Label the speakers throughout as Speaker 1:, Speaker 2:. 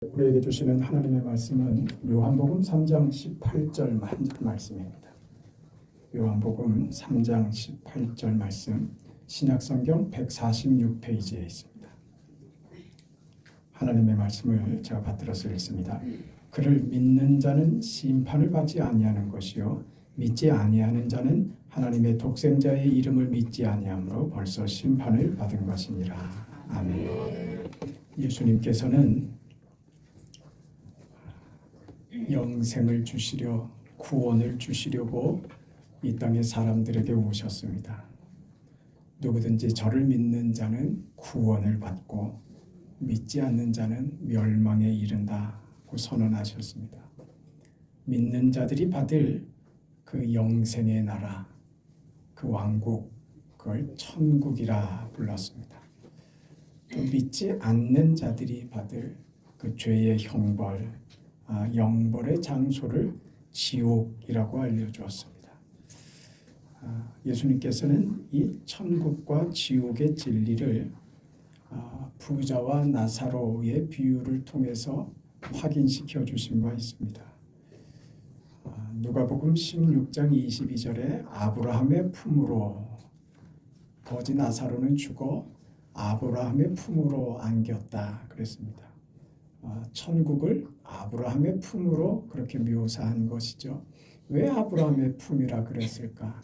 Speaker 1: 우리에게 주시는 하나님의 말씀은 요한복음 3장 18절 말씀입니다. 요한복음 3장 18절 말씀, 신약성경 146페이지에 있습니다. 하나님의 말씀을 제가 받들어서 읽습니다. 그를 믿는 자는 심판을 받지 아니하는 것이요 믿지 아니하는 자는 하나님의 독생자의 이름을 믿지 아니하므로 벌써 심판을 받은 것이니라. 아멘. 예수님께서는 영생을 주시려, 구원을 주시려고 이 땅의 사람들에게 오셨습니다. 누구든지 저를 믿는 자는 구원을 받고 믿지 않는 자는 멸망에 이른다고 선언하셨습니다. 믿는 자들이 받을 그 영생의 나라, 그 왕국, 그걸 천국이라 불렀습니다. 또 믿지 않는 자들이 받을 그 죄의 형벌, 영벌의 장소를 지옥이라고 알려주었습니다. 예수님께서는 이 천국과 지옥의 진리를 부자와 나사로의 비유를 통해서 확인시켜 주신 바 있습니다. 누가복음 16장 22절에 아브라함의 품으로 거지 나사로는 죽어 아브라함의 품으로 안겼다 그랬습니다. 천국을 아브라함의 품으로 그렇게 묘사한 것이죠. 왜 아브라함의 품이라 그랬을까?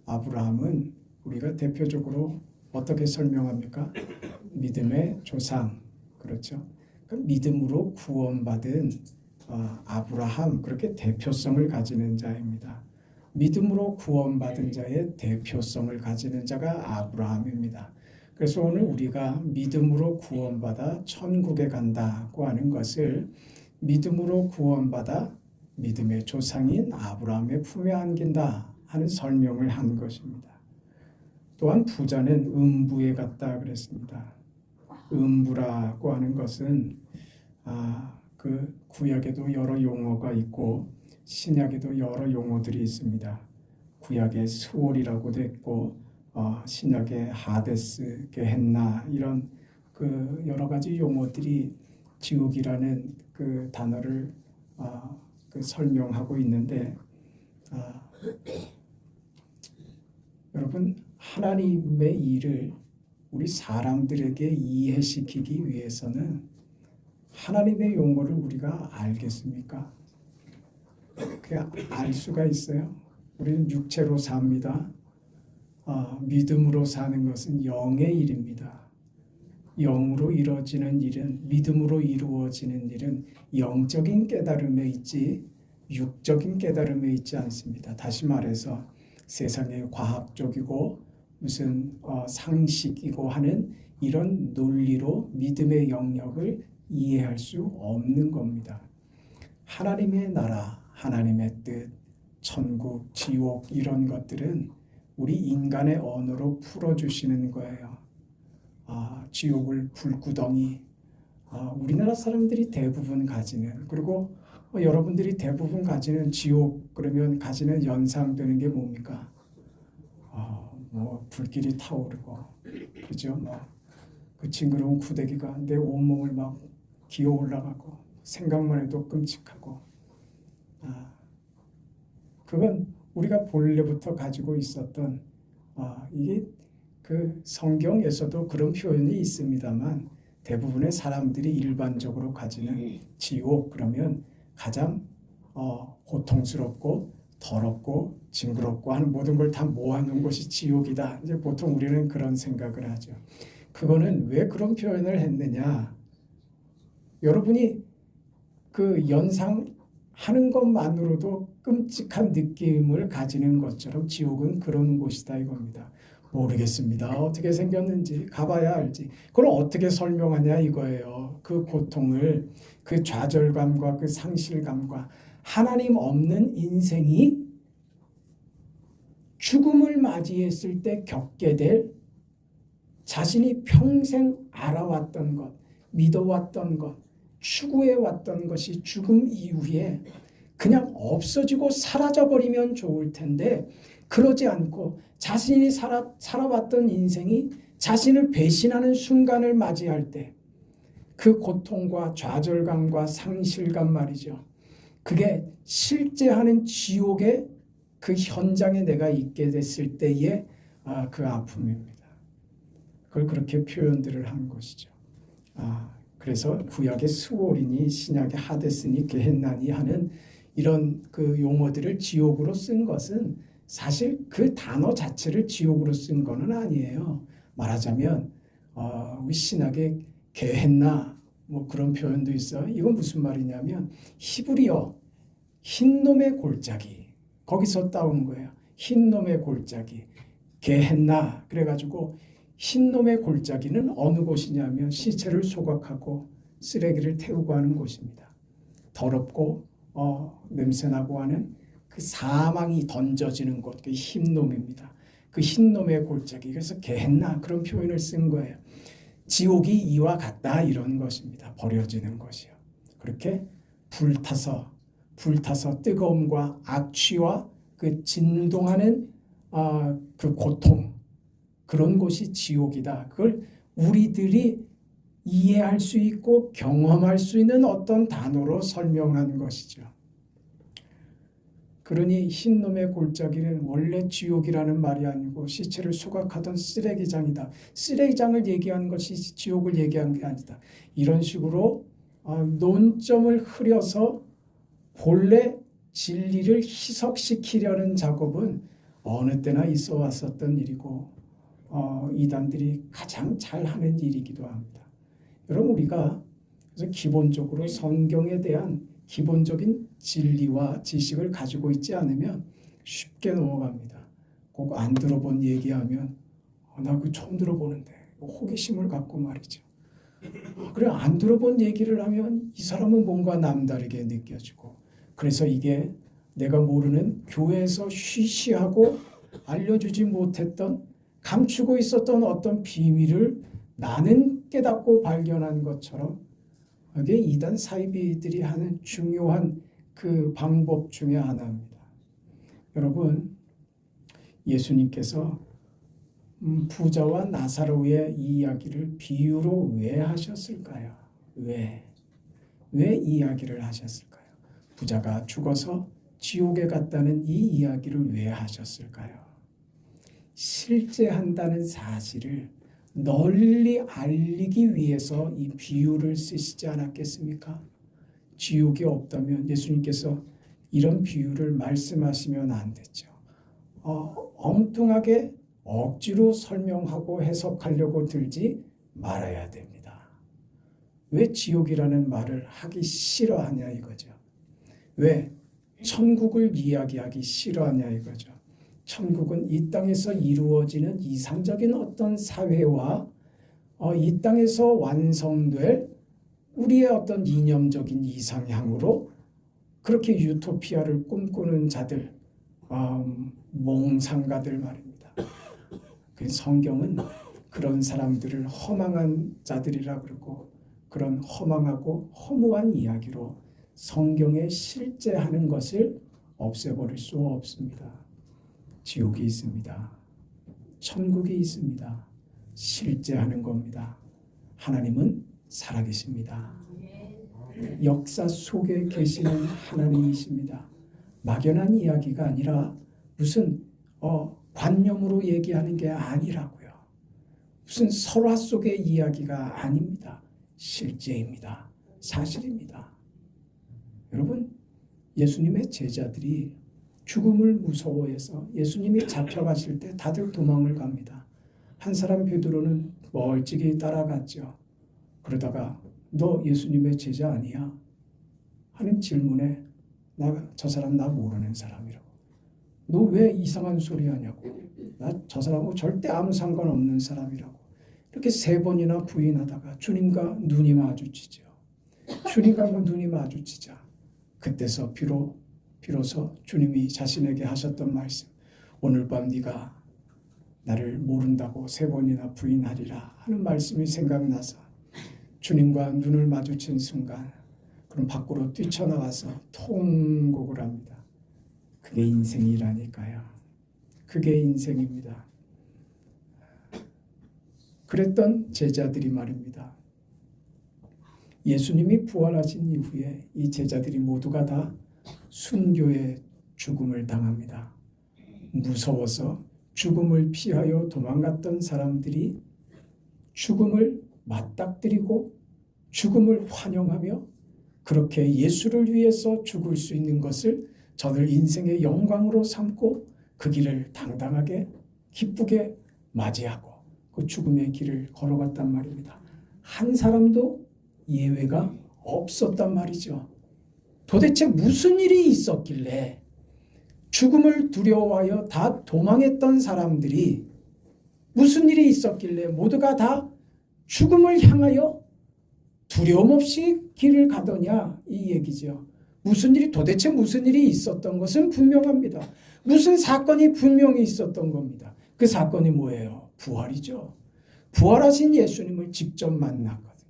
Speaker 1: 아브라함은 우리가 대표적으로 어떻게 설명합니까? 믿음의 조상, 그렇죠? 그 믿음으로 구원받은 아브라함, 그렇게 대표성을 가지는 자입니다. 믿음으로 구원받은 자의 대표성을 가지는 자가 아브라함입니다. 그래서 오늘 우리가 믿음으로 구원받아 천국에 간다고 하는 것을 믿음으로 구원받아 믿음의 조상인 아브라함의 품에 안긴다 하는 설명을 한 것입니다. 또한 부자는 음부에 갔다 그랬습니다. 음부라고 하는 것은 그 구약에도 여러 용어가 있고 신약에도 여러 용어들이 있습니다. 구약의 스올이라고도 했고 신약의 하데스, 게헨나 이런 그 여러 가지 용어들이 지옥이라는 그 단어를 그 설명하고 있는데 여러분 하나님의 일을 우리 사람들에게 이해시키기 위해서는 하나님의 용어를 우리가 알겠습니까? 그냥 알 수가 있어요. 우리는 육체로 삽니다. 믿음으로 사는 것은 영의 일입니다. 영으로 이루어지는 일은, 믿음으로 이루어지는 일은 영적인 깨달음에 있지 육적인 깨달음에 있지 않습니다. 다시 말해서 세상의 과학적이고 무슨 상식이고 하는 이런 논리로 믿음의 영역을 이해할 수 없는 겁니다. 하나님의 나라, 하나님의 뜻, 천국, 지옥 이런 것들은 우리 인간의 언어로 풀어주시는 거예요. 지옥을 불구덩이, 우리나라 사람들이 대부분 가지는, 그리고 여러분들이 대부분 가지는 지옥 그러면 가지는 연상되는 게 뭡니까? 뭐 불길이 타오르고, 그죠? 그 징그러운 구데기가 내 온몸을 막 기어 올라가고 생각만 해도 끔찍하고, 그건 우리가 본래부터 가지고 있었던 이게 그 성경에서도 그런 표현이 있습니다만 대부분의 사람들이 일반적으로 가지는 지옥 그러면 가장 고통스럽고 더럽고 징그럽고 하는 모든 걸 다 모아놓은 것이 지옥이다. 이제 보통 우리는 그런 생각을 하죠. 그거는 왜 그런 표현을 했느냐? 여러분이 그 연상하는 것만으로도 끔찍한 느낌을 가지는 것처럼 지옥은 그런 곳이다 이겁니다. 모르겠습니다. 어떻게 생겼는지 가봐야 알지. 그걸 어떻게 설명하냐 이거예요. 그 고통을, 그 좌절감과 그 상실감과 하나님 없는 인생이 죽음을 맞이했을 때 겪게 될 자신이 평생 알아왔던 것, 믿어왔던 것, 추구해왔던 것이 죽음 이후에 그냥 없어지고 사라져버리면 좋을 텐데 그러지 않고 자신이 살아왔던 인생이 자신을 배신하는 순간을 맞이할 때 그 고통과 좌절감과 상실감 말이죠. 그게 실제 하는 지옥의 그 현장에 내가 있게 됐을 때의 그 아픔입니다. 그걸 그렇게 표현들을 한 것이죠. 그래서 구약의 스올이니 신약의 하데스니 게헨나니 하는 이런 그 용어들을 지옥으로 쓴 것은 사실 그 단어 자체를 지옥으로 쓴 것은 아니에요. 말하자면 우리 신학의 게헨나 뭐 그런 표현도 있어요. 이건 무슨 말이냐면 히브리어 흰놈의 골짜기 거기서 따온 거예요. 흰놈의 골짜기 게헨나 그래가지고 흰놈의 골짜기는 어느 곳이냐면 시체를 소각하고 쓰레기를 태우고 하는 곳입니다. 더럽고 냄새나고 하는 그 사망이 던져지는 곳, 그 흰놈입니다. 그 흰놈의 골짜기. 그래서 게헨나 그런 표현을 쓴 거예요. 지옥이 이와 같다 이런 것입니다. 버려지는 것이요. 그렇게 불타서 뜨거움과 악취와 그 진동하는 그 고통 그런 곳이 지옥이다. 그걸 우리들이 이해할 수 있고 경험할 수 있는 어떤 단어로 설명한 것이죠. 그러니 흰놈의 골짜기는 원래 지옥이라는 말이 아니고 시체를 소각하던 쓰레기장이다. 쓰레기장을 얘기하는 것이 지옥을 얘기한 게 아니다. 이런 식으로 논점을 흐려서 본래 진리를 희석시키려는 작업은 어느 때나 있어 왔었던 일이고 이단들이 가장 잘하는 일이기도 합니다. 여러분 우리가 그래서 기본적으로 성경에 대한 기본적인 진리와 지식을 가지고 있지 않으면 쉽게 넘어갑니다. 꼭 안 들어본 얘기하면 나 그거 처음 들어보는데 호기심을 갖고 말이죠. 그래 안 들어본 얘기를 하면 이 사람은 뭔가 남다르게 느껴지고 그래서 이게 내가 모르는 교회에서 쉬쉬하고 알려주지 못했던 감추고 있었던 어떤 비밀을 나는 깨닫고 발견한 것처럼 이게 이단 사이비들이 하는 중요한 그 방법 중에 하나입니다. 여러분 예수님께서 부자와 나사로의 이야기를 비유로 왜 하셨을까요? 왜 이야기를 하셨을까요? 부자가 죽어서 지옥에 갔다는 이 이야기를 왜 하셨을까요? 실제 한다는 사실을 널리 알리기 위해서 이 비유를 쓰시지 않았겠습니까? 지옥이 없다면 예수님께서 이런 비유를 말씀하시면 안 됐죠. 엉뚱하게 억지로 설명하고 해석하려고 들지 말아야 됩니다. 왜 지옥이라는 말을 하기 싫어하냐 이거죠. 왜 천국을 이야기하기 싫어하냐 이거죠. 천국은 이 땅에서 이루어지는 이상적인 어떤 사회와 이 땅에서 완성될 우리의 어떤 이념적인 이상향으로 그렇게 유토피아를 꿈꾸는 자들, 몽상가들 말입니다. 그 성경은 그런 사람들을 허망한 자들이라 그러고 그런 허망하고 허무한 이야기로 성경에 실제 하는 것을 없애버릴 수 없습니다. 지옥이 있습니다. 천국이 있습니다. 실제 하는 겁니다. 하나님은 살아계십니다. 역사 속에 계시는 하나님이십니다. 막연한 이야기가 아니라 무슨 관념으로 얘기하는 게 아니라고요. 무슨 설화 속의 이야기가 아닙니다. 실제입니다. 사실입니다. 여러분 예수님의 제자들이 죽음을 무서워해서 예수님이 잡혀가실 때 다들 도망을 갑니다. 한 사람 베드로는 멀찍이 따라갔죠. 그러다가 너 예수님의 제자 아니야? 하는 질문에 저 사람 나 모르는 사람이라고. 너 왜 이상한 소리 하냐고. 나 저 사람하고 절대 아무 상관없는 사람이라고. 이렇게 3번이나 부인하다가 주님과 눈이 마주치죠. 주님과 눈이 마주치자 그때서 비로소 주님이 자신에게 하셨던 말씀, 오늘 밤 네가 나를 모른다고 3번이나 부인하리라 하는 말씀이 생각나서 주님과 눈을 마주친 순간 그럼 밖으로 뛰쳐나와서 통곡을 합니다. 그게 인생이라니까요. 그게 인생입니다. 그랬던 제자들이 말입니다. 예수님이 부활하신 이후에 이 제자들이 모두가 다 순교의 죽음을 당합니다. 무서워서 죽음을 피하여 도망갔던 사람들이 죽음을 맞닥뜨리고 죽음을 환영하며 그렇게 예수를 위해서 죽을 수 있는 것을 저들 인생의 영광으로 삼고 그 길을 당당하게 기쁘게 맞이하고 그 죽음의 길을 걸어갔단 말입니다. 한 사람도 예외가 없었단 말이죠. 도대체 무슨 일이 있었길래 죽음을 두려워하여 다 도망했던 사람들이 무슨 일이 있었길래 모두가 다 죽음을 향하여 두려움 없이 길을 가더냐 이 얘기죠. 도대체 무슨 일이 있었던 것은 분명합니다. 무슨 사건이 분명히 있었던 겁니다. 그 사건이 뭐예요? 부활이죠. 부활하신 예수님을 직접 만났거든요.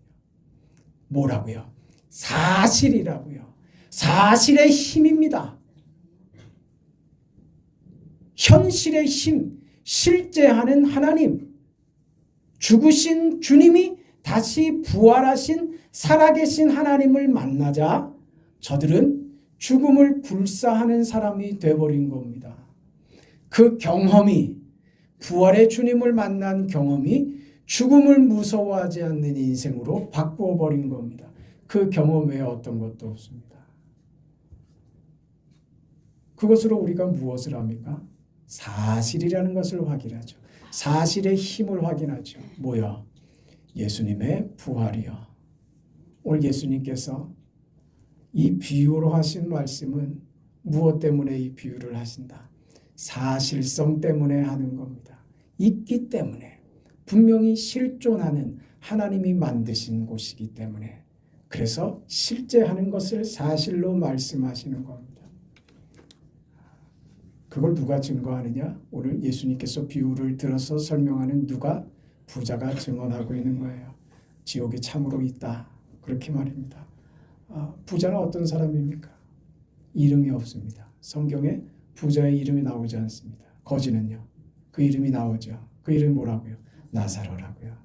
Speaker 1: 뭐라고요? 사실이라고요. 사실의 힘입니다. 현실의 힘, 실제하는 하나님, 죽으신 주님이 다시 부활하신 살아계신 하나님을 만나자 저들은 죽음을 불사하는 사람이 되어버린 겁니다. 그 경험이, 부활의 주님을 만난 경험이 죽음을 무서워하지 않는 인생으로 바꾸어 버린 겁니다. 그 경험 외에 어떤 것도 없습니다. 그것으로 우리가 무엇을 합니까? 사실이라는 것을 확인하죠. 사실의 힘을 확인하죠. 뭐야? 예수님의 부활이요. 오늘 예수님께서 이 비유로 하신 말씀은 무엇 때문에 이 비유를 하신다? 사실성 때문에 하는 겁니다. 있기 때문에, 분명히 실존하는 하나님이 만드신 곳이기 때문에, 그래서 실제 하는 것을 사실로 말씀하시는 겁니다. 그걸 누가 증거하느냐? 오늘 예수님께서 비유를 들어서 설명하는 누가? 부자가 증언하고 있는 거예요. 지옥이 참으로 있다. 그렇게 말입니다. 부자는 어떤 사람입니까? 이름이 없습니다. 성경에 부자의 이름이 나오지 않습니다. 거지는요. 그 이름이 나오죠. 그 이름이 뭐라고요? 나사로라고요.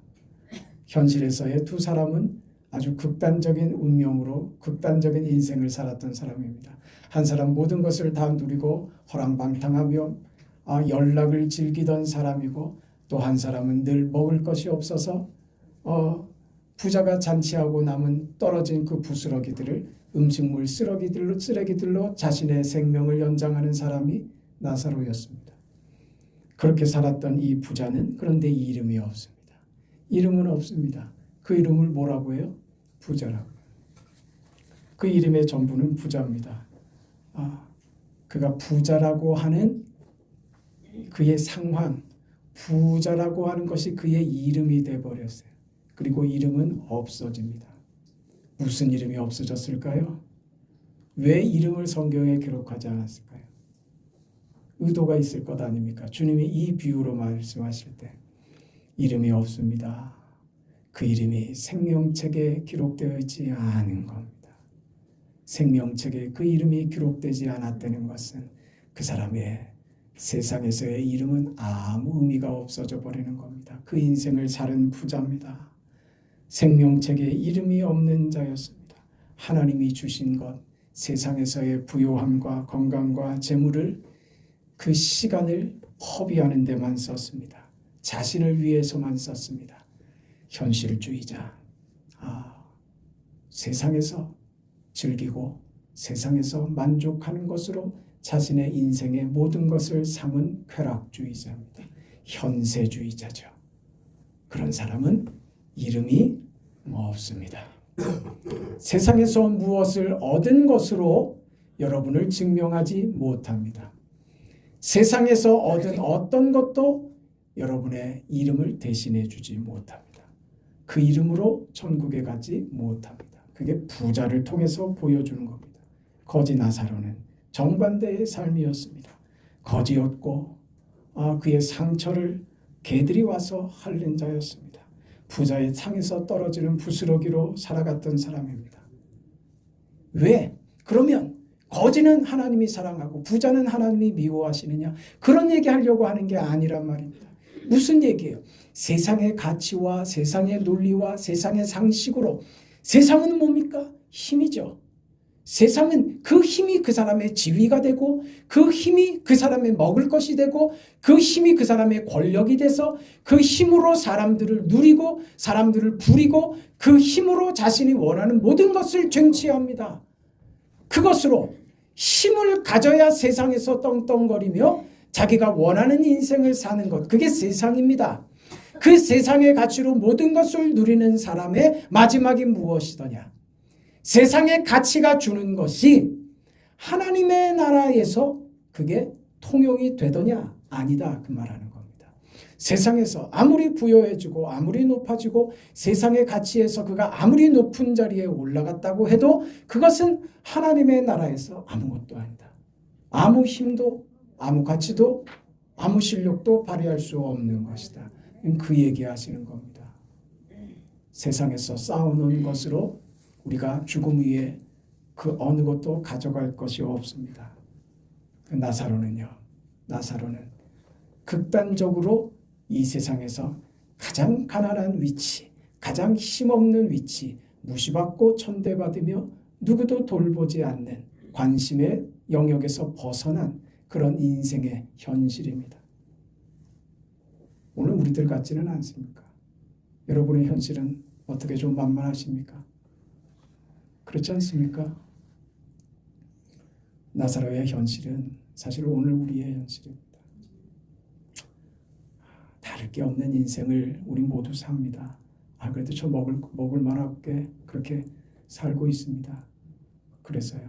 Speaker 1: 현실에서의 두 사람은 아주 극단적인 운명으로 극단적인 인생을 살았던 사람입니다. 한 사람 모든 것을 다 누리고 허랑방탕하며 연락을 즐기던 사람이고, 또 한 사람은 늘 먹을 것이 없어서 부자가 잔치하고 남은 떨어진 그 부스러기들을 음식물 쓰레기들로 자신의 생명을 연장하는 사람이 나사로였습니다. 그렇게 살았던 이 부자는 그런데 이름이 없습니다. 이름은 없습니다. 그 이름을 뭐라고 해요? 부자라고. 그 이름의 전부는 부자입니다. 그가 부자라고 하는 그의 상황, 부자라고 하는 것이 그의 이름이 되어버렸어요. 그리고 이름은 없어집니다. 무슨 이름이 없어졌을까요? 왜 이름을 성경에 기록하지 않았을까요? 의도가 있을 것 아닙니까? 주님이 이 비유로 말씀하실 때 이름이 없습니다. 그 이름이 생명책에 기록되어 있지 않은 겁니다. 생명책에 그 이름이 기록되지 않았다는 것은 그 사람의 세상에서의 이름은 아무 의미가 없어져 버리는 겁니다. 그 인생을 사는 부자입니다. 생명책에 이름이 없는 자였습니다. 하나님이 주신 것, 세상에서의 부요함과 건강과 재물을, 그 시간을 허비하는 데만 썼습니다. 자신을 위해서만 썼습니다. 현실주의자. 세상에서 즐기고 세상에서 만족하는 것으로 자신의 인생의 모든 것을 삼은 쾌락주의자입니다. 현세주의자죠. 그런 사람은 이름이 없습니다. 세상에서 무엇을 얻은 것으로 여러분을 증명하지 못합니다. 세상에서 얻은 어떤 것도 여러분의 이름을 대신해 주지 못합니다. 그 이름으로 천국에 가지 못합니다. 그게 부자를 통해서 보여주는 겁니다. 거지 나사로는 정반대의 삶이었습니다. 거지였고 그의 상처를 개들이 와서 핥는 자였습니다. 부자의 상에서 떨어지는 부스러기로 살아갔던 사람입니다. 왜? 그러면 거지는 하나님이 사랑하고 부자는 하나님이 미워하시느냐? 그런 얘기하려고 하는 게 아니란 말입니다. 무슨 얘기예요? 세상의 가치와 세상의 논리와 세상의 상식으로 세상은 뭡니까? 힘이죠. 세상은 그 힘이 그 사람의 지위가 되고 그 힘이 그 사람의 먹을 것이 되고 그 힘이 그 사람의 권력이 돼서 그 힘으로 사람들을 누리고 사람들을 부리고 그 힘으로 자신이 원하는 모든 것을 쟁취합니다. 그것으로 힘을 가져야 세상에서 떵떵거리며 자기가 원하는 인생을 사는 것, 그게 세상입니다. 그 세상의 가치로 모든 것을 누리는 사람의 마지막이 무엇이더냐? 세상의 가치가 주는 것이 하나님의 나라에서 그게 통용이 되더냐? 아니다. 그 말하는 겁니다. 세상에서 아무리 부여해지고 아무리 높아지고 세상의 가치에서 그가 아무리 높은 자리에 올라갔다고 해도 그것은 하나님의 나라에서 아무것도 아니다. 아무 힘도 아무 가치도 아무 실력도 발휘할 수 없는 것이다. 그 얘기하시는 겁니다. 세상에서 쌓아놓은 것으로 우리가 죽음 위에 그 어느 것도 가져갈 것이 없습니다. 나사로는요. 나사로는 극단적으로 이 세상에서 가장 가난한 위치, 가장 힘없는 위치, 무시받고 천대받으며 누구도 돌보지 않는 관심의 영역에서 벗어난 그런 인생의 현실입니다. 오늘 우리들 같지는 않습니까? 여러분의 현실은 어떻게 좀 만만하십니까? 그렇지 않습니까? 나사로의 현실은 사실 오늘 우리의 현실입니다. 다를 게 없는 인생을 우리 모두 삽니다. 그래도 저 먹을 만하게 그렇게 살고 있습니다. 그래서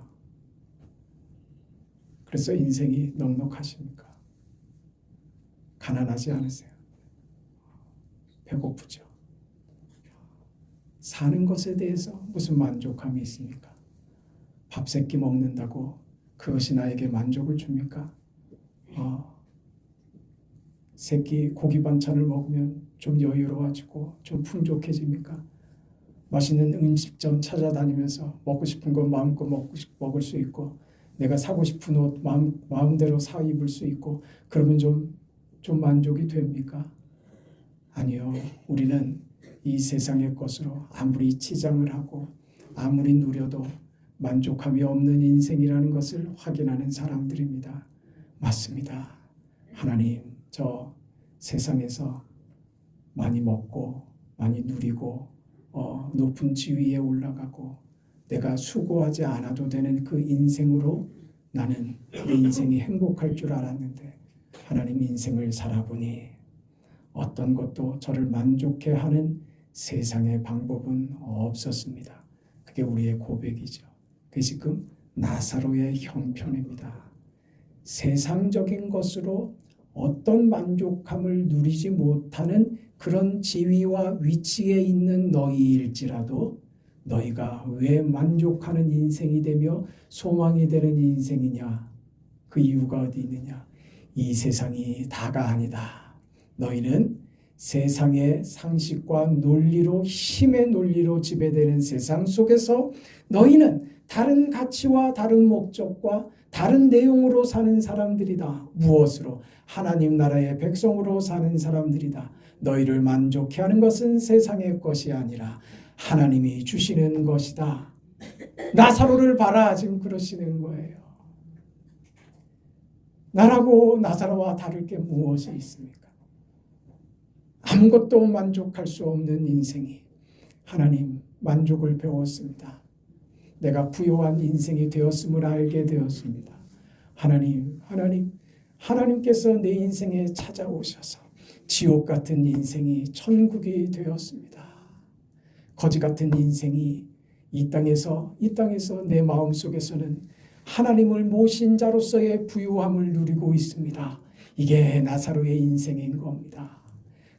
Speaker 1: 인생이 넉넉하십니까? 가난하지 않으세요? 배고프죠? 사는 것에 대해서 무슨 만족감이 있습니까? 밥 세 끼 먹는다고 그것이 나에게 만족을 줍니까? 세 끼 고기 반찬을 먹으면 좀 여유로워지고 좀 풍족해집니까? 맛있는 음식점 찾아다니면서 먹고 싶은 거 마음껏 먹을 수 있고 내가 사고 싶은 옷 마음대로 사 입을 수 있고 그러면 좀 만족이 됩니까? 아니요. 우리는 이 세상의 것으로 아무리 치장을 하고 아무리 누려도 만족함이 없는 인생이라는 것을 확인하는 사람들입니다. 맞습니다. 하나님, 저 세상에서 많이 먹고 많이 누리고 높은 지위에 올라가고 내가 수고하지 않아도 되는 그 인생으로 나는 내 인생이 행복할 줄 알았는데 하나님 인생을 살아보니 어떤 것도 저를 만족해 하는 세상의 방법은 없었습니다. 그게 우리의 고백이죠. 그게 지금 나사로의 형편입니다. 세상적인 것으로 어떤 만족함을 누리지 못하는 그런 지위와 위치에 있는 너희일지라도 너희가 왜 만족하는 인생이 되며 소망이 되는 인생이냐? 그 이유가 어디 있느냐? 이 세상이 다가 아니다. 너희는 세상의 상식과 논리로 힘의 논리로 지배되는 세상 속에서 너희는 다른 가치와 다른 목적과 다른 내용으로 사는 사람들이다. 무엇으로? 하나님 나라의 백성으로 사는 사람들이다. 너희를 만족해 하는 것은 세상의 것이 아니라 하나님이 주시는 것이다. 나사로를 봐라. 지금 그러시는 거예요. 나라고 나사로와 다를 게 무엇이 있습니까? 아무것도 만족할 수 없는 인생이 하나님 만족을 배웠습니다. 내가 부요한 인생이 되었음을 알게 되었습니다. 하나님께서 내 인생에 찾아오셔서 지옥 같은 인생이 천국이 되었습니다. 거지 같은 인생이 이 땅에서 내 마음속에서는 하나님을 모신 자로서의 부유함을 누리고 있습니다. 이게 나사로의 인생인 겁니다.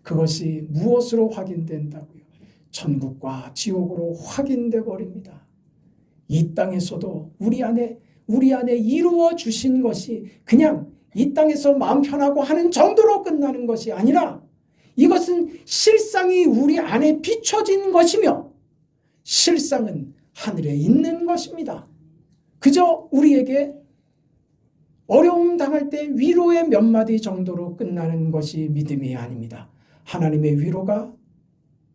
Speaker 1: 그것이 무엇으로 확인된다고요? 천국과 지옥으로 확인돼 버립니다. 이 땅에서도 우리 안에 이루어 주신 것이 그냥 이 땅에서 마음 편하고 하는 정도로 끝나는 것이 아니라 이것은 실상이 우리 안에 비춰진 것이며 실상은 하늘에 있는 것입니다. 그저 우리에게 어려움 당할 때 위로의 몇 마디 정도로 끝나는 것이 믿음이 아닙니다. 하나님의 위로가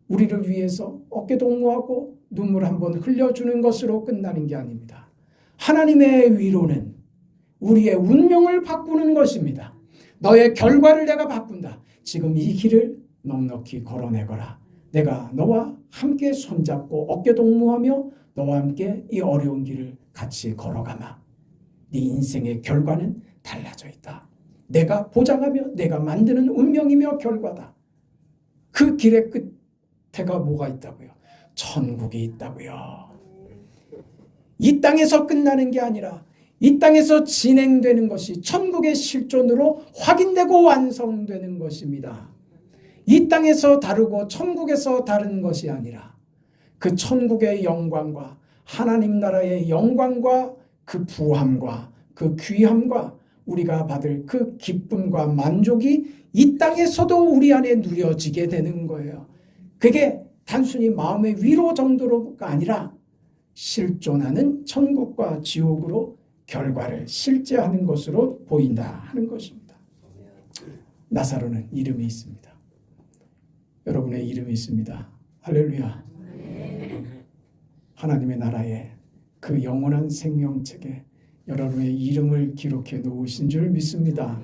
Speaker 1: 우리를 위해서 어깨동무하고 눈물 한번 흘려주는 것으로 끝나는 게 아닙니다. 하나님의 위로는 우리의 운명을 바꾸는 것입니다. 너의 결과를 내가 바꾼다. 지금 이 길을 넉넉히 걸어내거라. 내가 너와 함께 손잡고 어깨동무하며 너와 함께 이 어려운 길을 같이 걸어가마. 네 인생의 결과는 달라져 있다. 내가 보장하며 내가 만드는 운명이며 결과다. 그 길의 끝에가 뭐가 있다고요? 천국이 있다고요. 이 땅에서 끝나는 게 아니라 이 땅에서 진행되는 것이 천국의 실존으로 확인되고 완성되는 것입니다. 이 땅에서 다르고 천국에서 다른 것이 아니라 그 천국의 영광과 하나님 나라의 영광과 그 부함과 그 귀함과 우리가 받을 그 기쁨과 만족이 이 땅에서도 우리 안에 누려지게 되는 거예요. 그게 단순히 마음의 위로 정도로가 아니라 실존하는 천국과 지옥으로 결과를 실제하는 것으로 보인다 하는 것입니다. 나사로는 이름이 있습니다. 여러분의 이름이 있습니다. 할렐루야. 하나님의 나라에 그 영원한 생명책에 여러분의 이름을 기록해 놓으신 줄 믿습니다.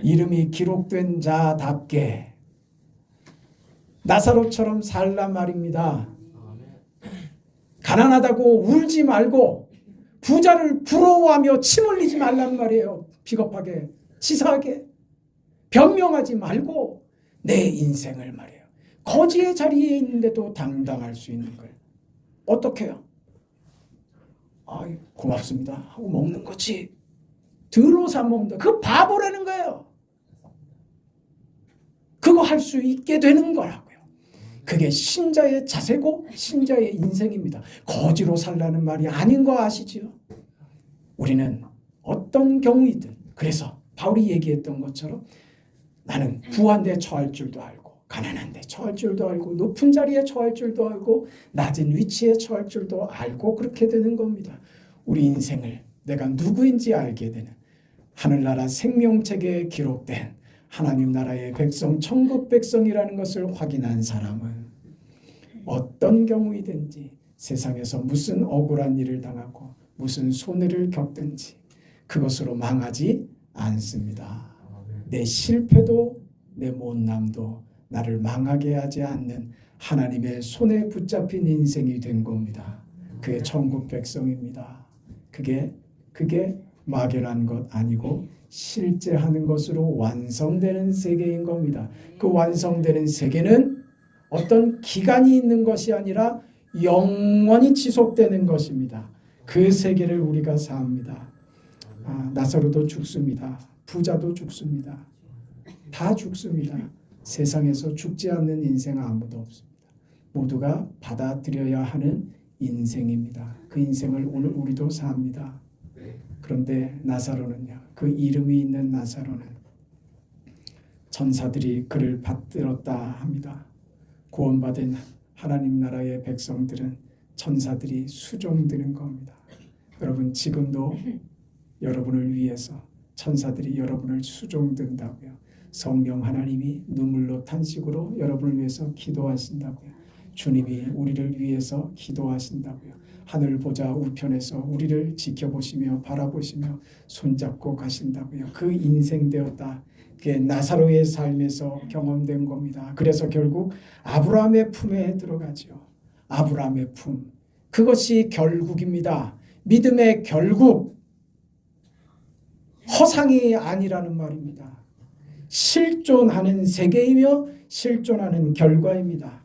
Speaker 1: 이름이 기록된 자답게 나사로처럼 살란 말입니다. 가난하다고 울지 말고 부자를 부러워하며 침 흘리지 말란 말이에요. 비겁하게 치사하게 변명하지 말고 내 인생을 말이에요. 거지의 자리에 있는데도 당당할 수 있는 거예요. 어떻게 해요? 고맙습니다 하고 먹는 거지. 들어서 먹는다. 그 바보라는 거예요. 그거 할 수 있게 되는 거라고요. 그게 신자의 자세고 신자의 인생입니다. 거지로 살라는 말이 아닌 거 아시지요? 우리는 어떤 경우이든 그래서 바울이 얘기했던 것처럼 나는 부한데 처할 줄도 알고 가난한데 처할 줄도 알고 높은 자리에 처할 줄도 알고 낮은 위치에 처할 줄도 알고 그렇게 되는 겁니다. 우리 인생을 내가 누구인지 알게 되는 하늘나라 생명책에 기록된 하나님 나라의 백성, 천국 백성이라는 것을 확인한 사람은 어떤 경우이든지 세상에서 무슨 억울한 일을 당하고 무슨 손해를 겪든지 그것으로 망하지 않습니다. 내 실패도 내 못남도 나를 망하게 하지 않는 하나님의 손에 붙잡힌 인생이 된 겁니다. 그게 천국 백성입니다. 그게 막연한 것 아니고 실제 하는 것으로 완성되는 세계인 겁니다. 그 완성되는 세계는 어떤 기간이 있는 것이 아니라 영원히 지속되는 것입니다. 그 세계를 우리가 삽니다. 나사로도 죽습니다. 부자도 죽습니다. 다 죽습니다. 세상에서 죽지 않는 인생 아무도 없습니다. 모두가 받아들여야 하는 인생입니다. 그 인생을 오늘 우리도 삽니다. 그런데 나사로는요. 그 이름이 있는 나사로는 천사들이 그를 받들었다 합니다. 구원받은 하나님 나라의 백성들은 천사들이 수종드는 겁니다. 여러분 지금도 여러분을 위해서 천사들이 여러분을 수종든다고요. 성령 하나님이 눈물로 탄식으로 여러분을 위해서 기도하신다고요. 주님이 우리를 위해서 기도하신다고요. 하늘 보좌 우편에서 우리를 지켜보시며 바라보시며 손잡고 가신다고요. 그 인생 되었다. 그게 나사로의 삶에서 경험된 겁니다. 그래서 결국 아브라함의 품에 들어가죠. 아브라함의 품. 그것이 결국입니다. 믿음의 결국. 허상이 아니라는 말입니다. 실존하는 세계이며 실존하는 결과입니다.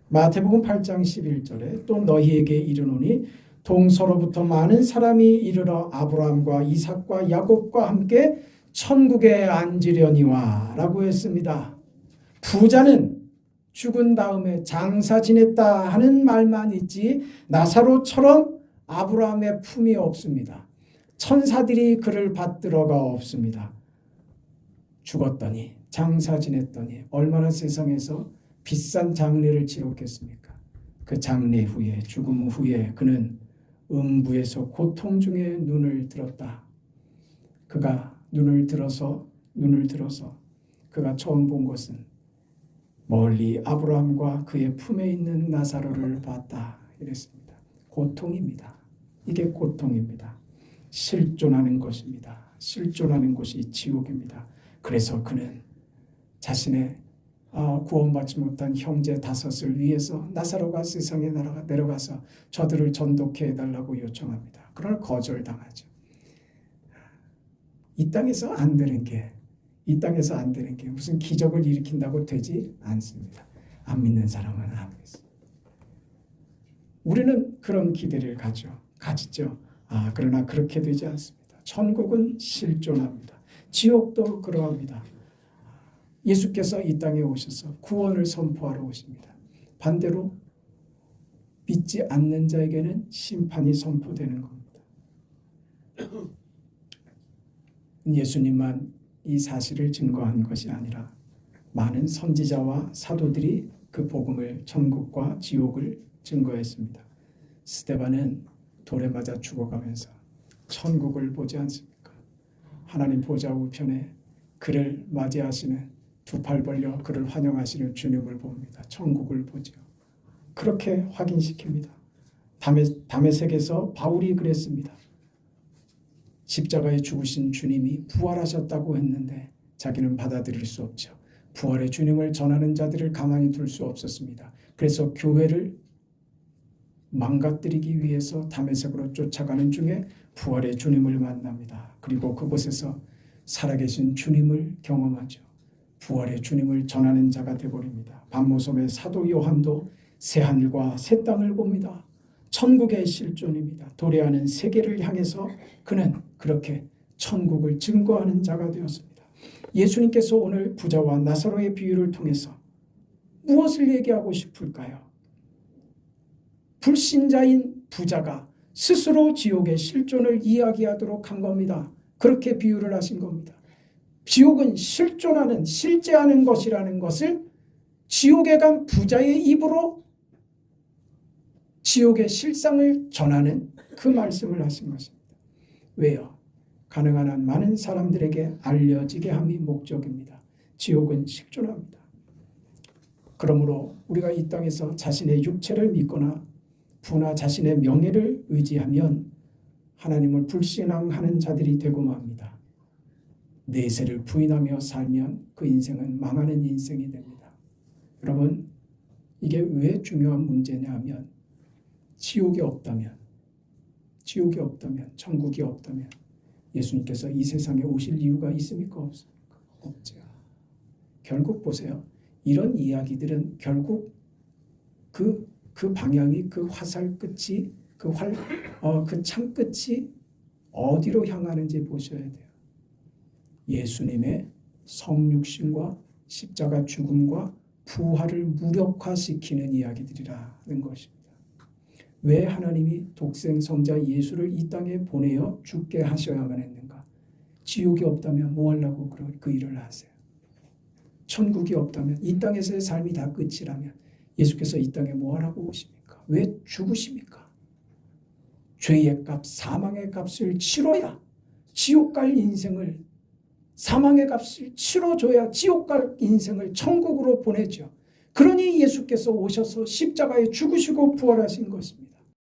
Speaker 1: 마태복음 8장 11절에 또 너희에게 이르노니 동서로부터 많은 사람이 이르러 아브라함과 이삭과 야곱과 함께 천국에 앉으려니와 라고 했습니다. 부자는 죽은 다음에 장사 지냈다 하는 말만 있지 나사로처럼 아브라함의 품이 없습니다. 천사들이 그를 받들어가 없습니다. 죽었더니 장사 지냈더니 얼마나 세상에서 비싼 장례를 치렀겠습니까? 그 장례 후에 죽음 후에 그는 음부에서 고통 중에 눈을 들었다. 그가 눈을 들어서 그가 처음 본 것은 멀리 아브라함과 그의 품에 있는 나사로를 봤다. 이랬습니다. 고통입니다. 이게 고통입니다. 실존하는 것입니다. 실존하는 것이 지옥입니다. 그래서 그는 자신의 구원받지 못한 형제 5을 위해서 나사로가 세상에 내려가서 저들을 전독해 해달라고 요청합니다. 그러나 거절당하죠. 이 땅에서 안 되는 게 무슨 기적을 일으킨다고 되지 않습니다. 안 믿는 사람은 안 믿습니다. 우리는 그런 기대를 가지죠. 그러나 그렇게 되지 않습니다. 천국은 실존합니다. 지옥도 그러합니다. 예수께서 이 땅에 오셔서 구원을 선포하러 오십니다. 반대로 믿지 않는 자에게는 심판이 선포되는 겁니다. 예수님만 이 사실을 증거한 것이 아니라 많은 선지자와 사도들이 그 복음을, 천국과 지옥을 증거했습니다. 스데반은 돌에 맞아 죽어가면서 천국을 보지 않습니까? 하나님 보좌 우편에 그를 맞이하시는, 두 팔 벌려 그를 환영하시는 주님을 봅니다. 천국을 보죠. 그렇게 확인시킵니다. 다메섹에서 바울이 그랬습니다. 십자가에 죽으신 주님이 부활하셨다고 했는데 자기는 받아들일 수 없죠. 부활의 주님을 전하는 자들을 가만히 둘 수 없었습니다. 그래서 교회를 망가뜨리기 위해서 다메섹으로 쫓아가는 중에 부활의 주님을 만납니다. 그리고 그곳에서 살아계신 주님을 경험하죠. 부활의 주님을 전하는 자가 되어버립니다. 반모섬의 사도 요한도 새하늘과 새 땅을 봅니다. 천국의 실존입니다. 도래하는 세계를 향해서 그는 그렇게 천국을 증거하는 자가 되었습니다. 예수님께서 오늘 부자와 나사로의 비유를 통해서 무엇을 얘기하고 싶을까요? 불신자인 부자가 스스로 지옥의 실존을 이야기하도록 한 겁니다. 그렇게 비유를 하신 겁니다. 지옥은 실존하는, 실제하는 것이라는 것을 지옥에 간 부자의 입으로 지옥의 실상을 전하는 그 말씀을 하신 것입니다. 왜요? 가능한 한 많은 사람들에게 알려지게 함이 목적입니다. 지옥은 실존합니다. 그러므로 우리가 이 땅에서 자신의 육체를 믿거나 부나 자신의 명예를 의지하면 하나님을 불신앙하는 자들이 되고 맙니다. 내세를 부인하며 살면 그 인생은 망하는 인생이 됩니다. 여러분, 이게 왜 중요한 문제냐 하면 지옥이 없다면, 천국이 없다면 예수님께서 이 세상에 오실 이유가 있습니까? 없습니까? 없죠. 결국 보세요. 이런 이야기들은 결국 그 방향이, 그 화살 끝이, 그 창 끝이 어디로 향하는지 보셔야 돼요. 예수님의 성육신과 십자가 죽음과 부활을 무력화시키는 이야기들이라는 것입니다. 왜 하나님이 독생 성자 예수를 이 땅에 보내어 죽게 하셔야만 했는가? 지옥이 없다면 뭐 하려고 그 일을 하세요? 천국이 없다면, 이 땅에서의 삶이 다 끝이라면 예수께서 이 땅에 뭐 하라고 오십니까? 왜 죽으십니까? 죄의 값, 사망의 값을 치러야 지옥 갈 인생을, 사망의 값을 치러줘야 지옥 갈 인생을 천국으로 보내죠. 그러니 예수께서 오셔서 십자가에 죽으시고 부활하신 것입니다.